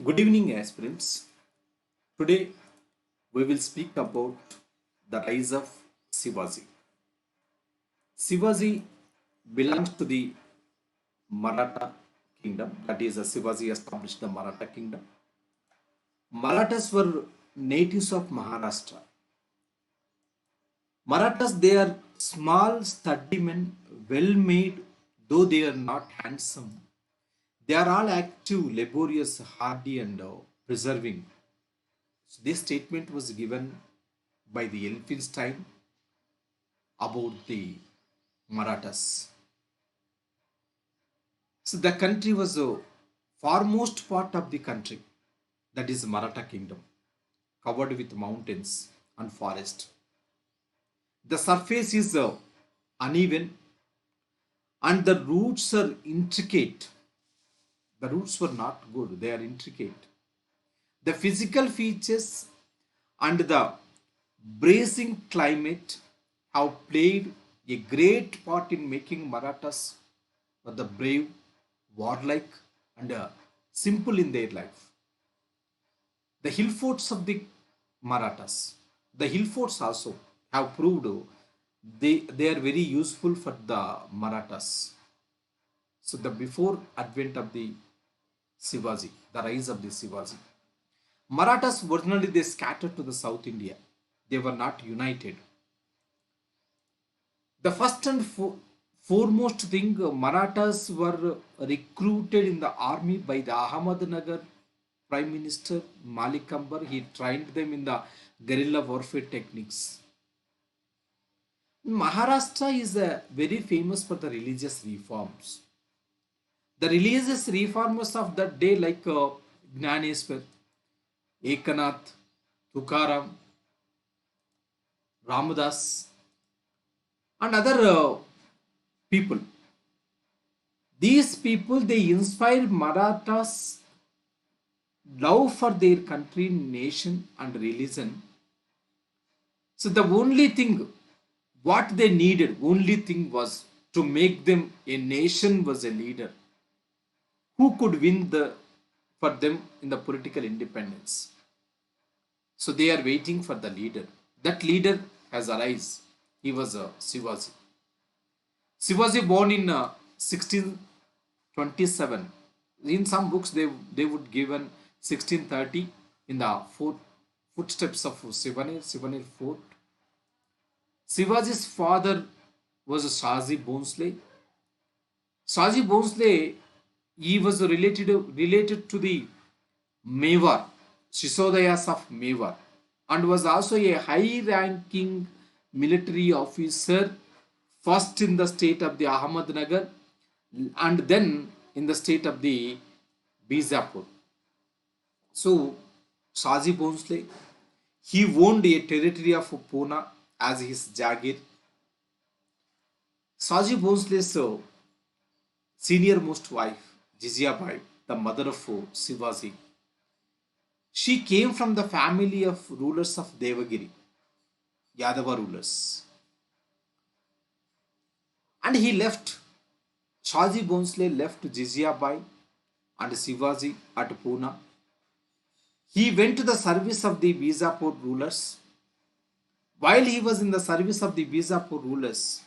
Good evening, aspirants. Today we will speak about the rise of Shivaji. Shivaji belongs to the Maratha kingdom, that is, Shivaji established the Maratha kingdom. Marathas were natives of Maharashtra. Marathas, they are small, sturdy men, well made, though they are not handsome. They are all active, laborious, hardy, and preserving. So this statement was given by the Elphinstein about the Marathas. So the country was a foremost part of the country, that is Maratha kingdom, covered with mountains and forest. The surface is uneven and the roots are intricate. The roots were not good, they are intricate. The physical features and the bracing climate have played a great part in making Marathas the brave, warlike, and simple in their life. The hill forts of the Marathas, the hill forts also have proved they are very useful for the Marathas. So the before advent of the Shivaji, the rise of the Shivaji, Marathas originally they scattered to the South India. They were not united. The first and foremost thing, Marathas were recruited in the army by the Ahmednagar Prime Minister Malik Ambar. He trained them in the guerrilla warfare techniques. Maharashtra is very famous for the religious reforms. The religious reformers of that day, like Gnaneshwar, Ekanath, Tukaram, Ramadas, and other people. These people they inspired Marathas love for their country, nation, and religion. So the only thing what they needed, only thing was to make them a nation was a leader who could win the for them in the political independence. So they are waiting for the leader. That leader has arisen. He was a Shivaji. Shivaji born in 1627. In some books, they would given 1630 in the footsteps of Sivanir fort. Shivaji's father was Shaji Bhonsle. Shaji Bhonsle, he was related to the Mewar, Shishodayas of Mewar, and was also a high-ranking military officer, first in the state of the Ahmednagar and then in the state of the Bijapur. So, Shaji Bhonsle, he owned a territory of Pune as his Jagir. Shaji Bhonsle's senior most wife, Jizia Bai, the mother of Shivaji, she came from the family of rulers of Devagiri, Yadava rulers. And he left, Shaji Bhonsle left Jizia Bai and Shivaji at Pune. He went to the service of the Bijapur rulers. While he was in the service of the Bijapur rulers,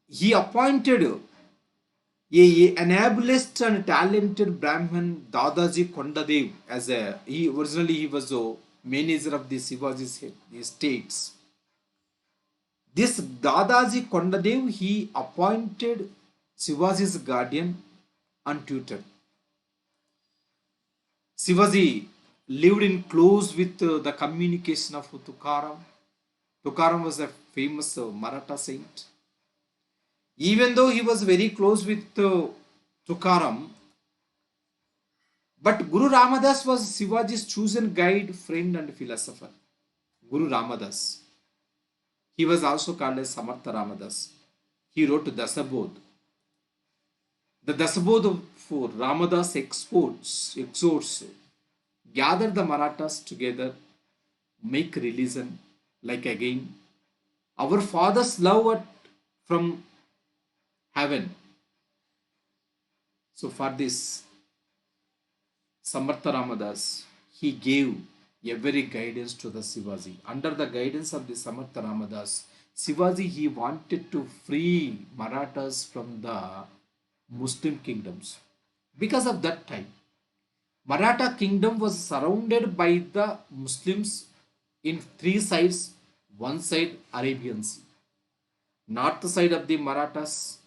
he appointed an ableist and talented Brahmin Dadaji Kondadev as he originally he was a manager of the Shivaji's estates. This Dadaji Kondadev he appointed Shivaji's guardian and tutor. Shivaji lived in close with the communication of Tukaram. Tukaram was a famous Maratha saint. Even though he was very close with Tukaram, but Guru Ramadas was Shivaji's chosen guide, friend, and philosopher. Guru Ramadas. He was also called as Samartha Ramadas. He wrote Dasabodh. The Dasabodh for Ramadas exhorts, gather the Marathas together, make religion like again. Our fathers love it from heaven. So for this, Samartha Ramadas, he gave every guidance to the Shivaji. Under the guidance of the Samartha Ramadas, Shivaji he wanted to free Marathas from the Muslim kingdoms. Because of that time, Maratha kingdom was surrounded by the Muslims in three sides. One side Arabian Sea, north side of the Marathas,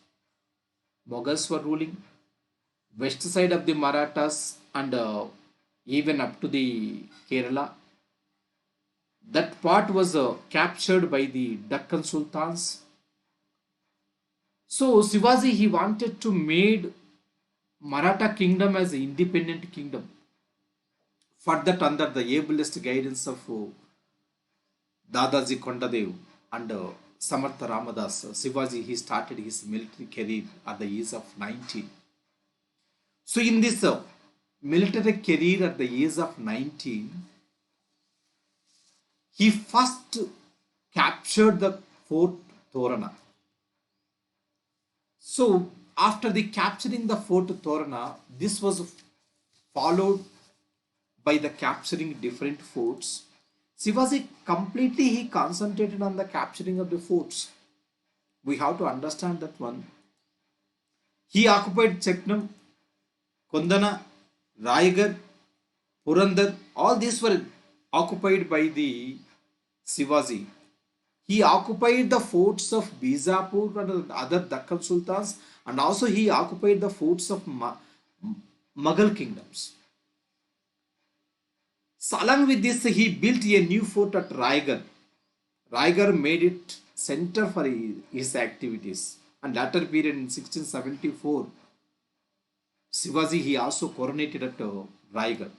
Mughals were ruling. West side of the Marathas and even up to the Kerala, that part was captured by the Deccan Sultans. So Shivaji he wanted to made Maratha kingdom as an independent kingdom. For that, under the ablest guidance of Dadaji Kondadev and Samartha Ramadas, Shivaji he started his military career at the age of 19. So in this military career at the age of 19, he first captured the Fort Torana. So after the capturing the Fort Torana, this was followed by the capturing different forts. Shivaji completely he concentrated on the capturing of the forts. We have to understand that one. He occupied Cheknam, Kondana, Raigarh, Purandar, all these were occupied by the Shivaji. He occupied the forts of Bijapur and other Deccan Sultans, and also he occupied the forts of Mughal kingdoms. So along with this, he built a new fort at Raigarh. Raigarh made it center for his activities. And later period in 1674, Shivaji he also coronated at Raigarh.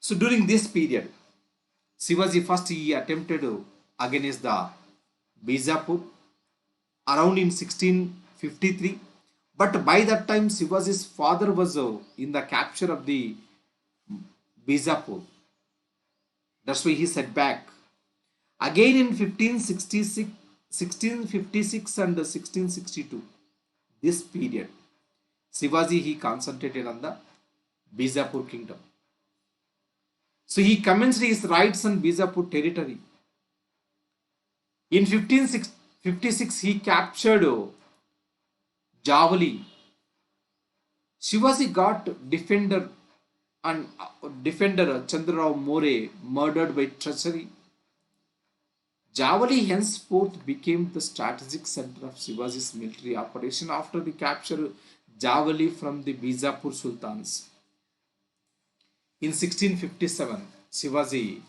So during this period, Shivaji first he attempted against the Bijapur around in 1653. But by that time, Shivaji's father was in the capture of the Bijapur. That's why he set back. Again in 1566, 1656 and 1662, this period, Shivaji he concentrated on the Bijapur kingdom. So he commenced his raids on Bijapur territory. In 1556, he captured Javali. Shivaji got defender Chandrarao More murdered by treachery. Javali henceforth became the strategic center of Shivaji's military operation after the capture Javali from the Bijapur Sultans. In 1657, Shivaji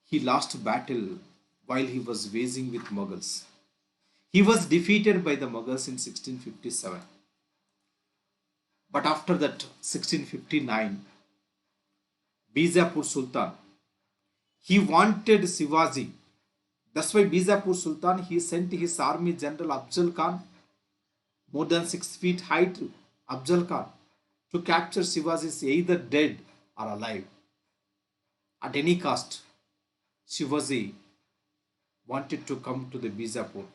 he lost battle while he was waging with Mughals. He was defeated by the Mughals in 1657. But after that, 1659, Bijapur Sultan, he wanted Shivaji. That's why Bijapur Sultan, he sent his army general Afzal Khan, more than 6 feet height Afzal Khan, to capture Shivaji is either dead or alive. At any cost, Shivaji wanted to come to the Bijapur.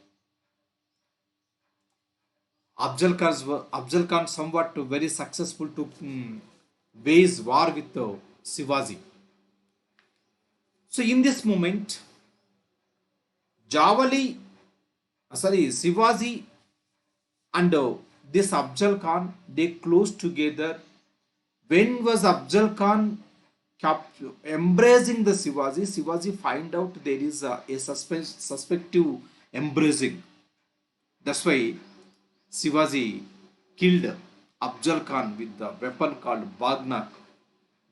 Afzal Khan somewhat very successful to wage war with Shivaji. So in this moment, Shivaji and this Afzal Khan, they close together. When was Afzal Khan embracing the Shivaji, Shivaji find out there is a suspective embracing. That's why Shivaji killed Afzal Khan with the weapon called Bagnak,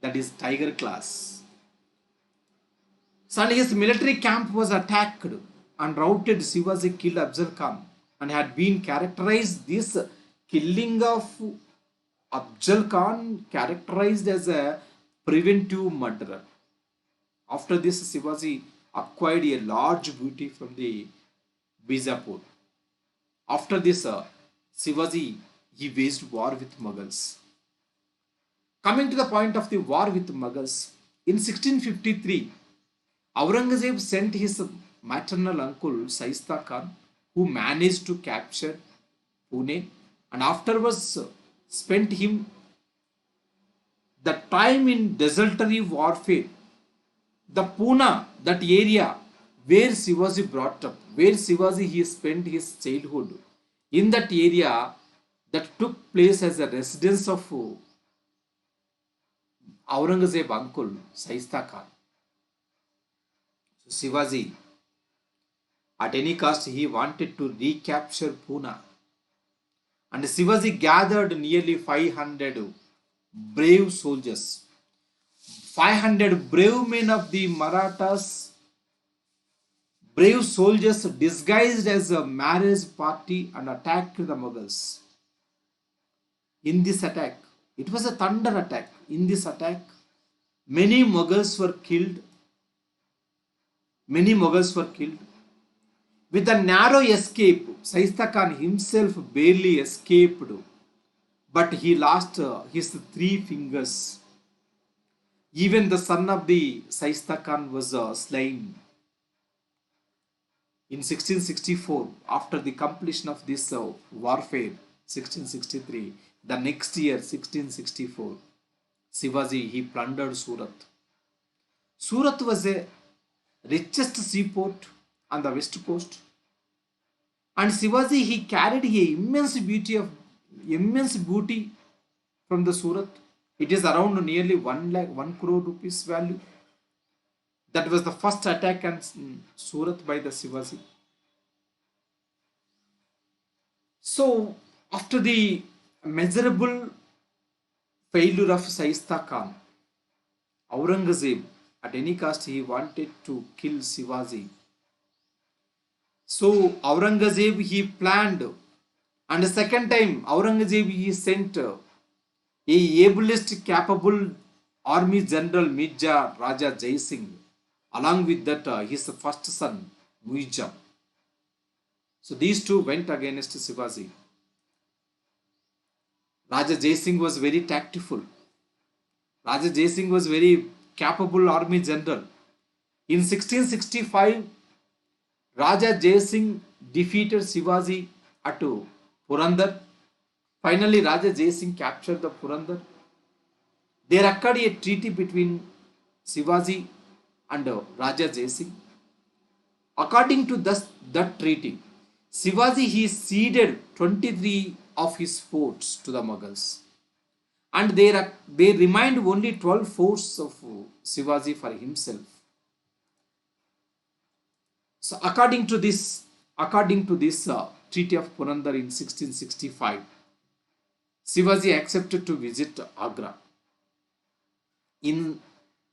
that is tiger class. So his military camp was attacked and routed. Shivaji killed Afzal Khan and had been characterized this killing of Afzal Khan characterized as a preventive murderer. After this, Shivaji acquired a large booty from the Bijapur. After this, Shivaji he waged war with Mughals. Coming to the point of the war with Mughals, in 1653, Aurangzeb sent his maternal uncle Shaista Khan, who managed to capture Pune and afterwards spent him the time in desultory warfare, the Pune, that area where Shivaji brought up, where Shivaji he spent his childhood, in that area that took place as a residence of Aurangzeb uncle Shaista Khan. So Shivaji, at any cost, he wanted to recapture Pune. And Shivaji gathered nearly 500 brave soldiers, 500 brave men of the Marathas, brave soldiers disguised as a marriage party and attacked the Mughals. In this attack, it was a thunder attack. In this attack, many Mughals were killed. Many Mughals were killed. With a narrow escape, Shaista Khan himself barely escaped, but he lost his three fingers. Even the son of the Shaista Khan was slain. In 1664, after the completion of this warfare, 1663, the next year, 1664, Shivaji he plundered Surat. Surat was a richest seaport on the west coast, and Shivaji he carried a immense booty from the Surat. It is around nearly 1 crore rupees value. That was the first attack on Surat by the Shivaji. So after the measurable failure of Shaista Khan, Aurangzeb at any cost he wanted to kill Shivaji. So Aurangzeb he planned, and the second time Aurangzeb he sent a ablest capable army general Mirza Raja Jai Singh, along with that his first son Muizam. So these two went against Shivaji. Raja Jai Singh was very tactful. Raja Jai Singh was very capable army general. In 1665, Raja Jai Singh defeated Shivaji at Purandar. Finally, Raja Jai Singh captured the Purandar. There occurred a treaty between Shivaji and Raja Jai Singh. According to that treaty, Shivaji he ceded 23 of his forts to the Mughals, and there remained only 12 forts of Shivaji for himself. So according to this Treaty of Purandar in 1665, Shivaji accepted to visit Agra. In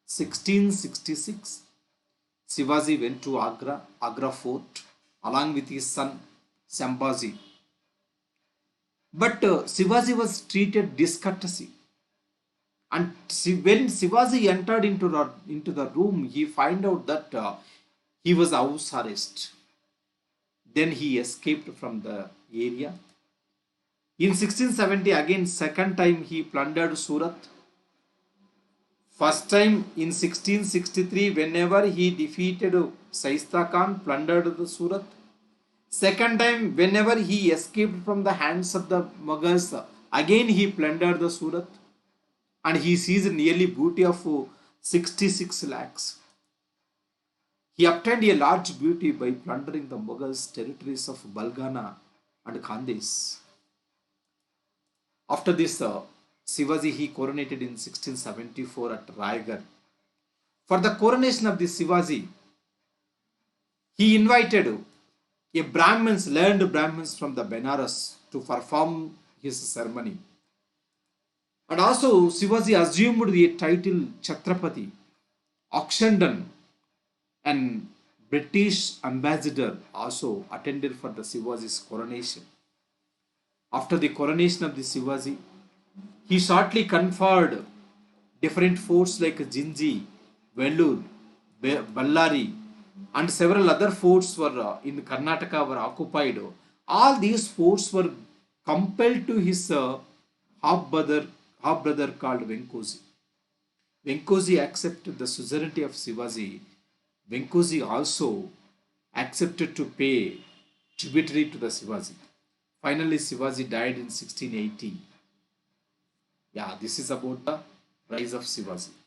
1666, Shivaji went to Agra Fort, along with his son Sambhaji. But Shivaji was treated discourtesy. And when Shivaji entered into the room, he found out that he was house arrest. Then he escaped from the area. In 1670, again, second time he plundered Surat. First time in 1663, whenever he defeated Shaista Khan, plundered the Surat. Second time, whenever he escaped from the hands of the Mughals, again he plundered the Surat, and he seized nearly booty of 66 lakhs. He obtained a large booty by plundering the Mughals' territories of Balgana and Khandes. After this, Shivaji he coronated in 1674 at Raigad. For the coronation of the Shivaji, he invited learned Brahmins from the Benares to perform his ceremony. And also Shivaji assumed the title Chhatrapati. Oxenden, an British ambassador, also attended for the Shivaji's coronation. After the coronation of the Shivaji, he shortly conferred different forts like Jinji, Vellore, Ballari, and several other forts were in Karnataka were occupied. All these forts were compelled to his half-brother called Venkosi. Venkosi accepted the suzerainty of Shivaji. Venkosi also accepted to pay tributary to the Shivaji. Finally, Shivaji died in 1680. Yeah, this is about the Rise of Shivaji.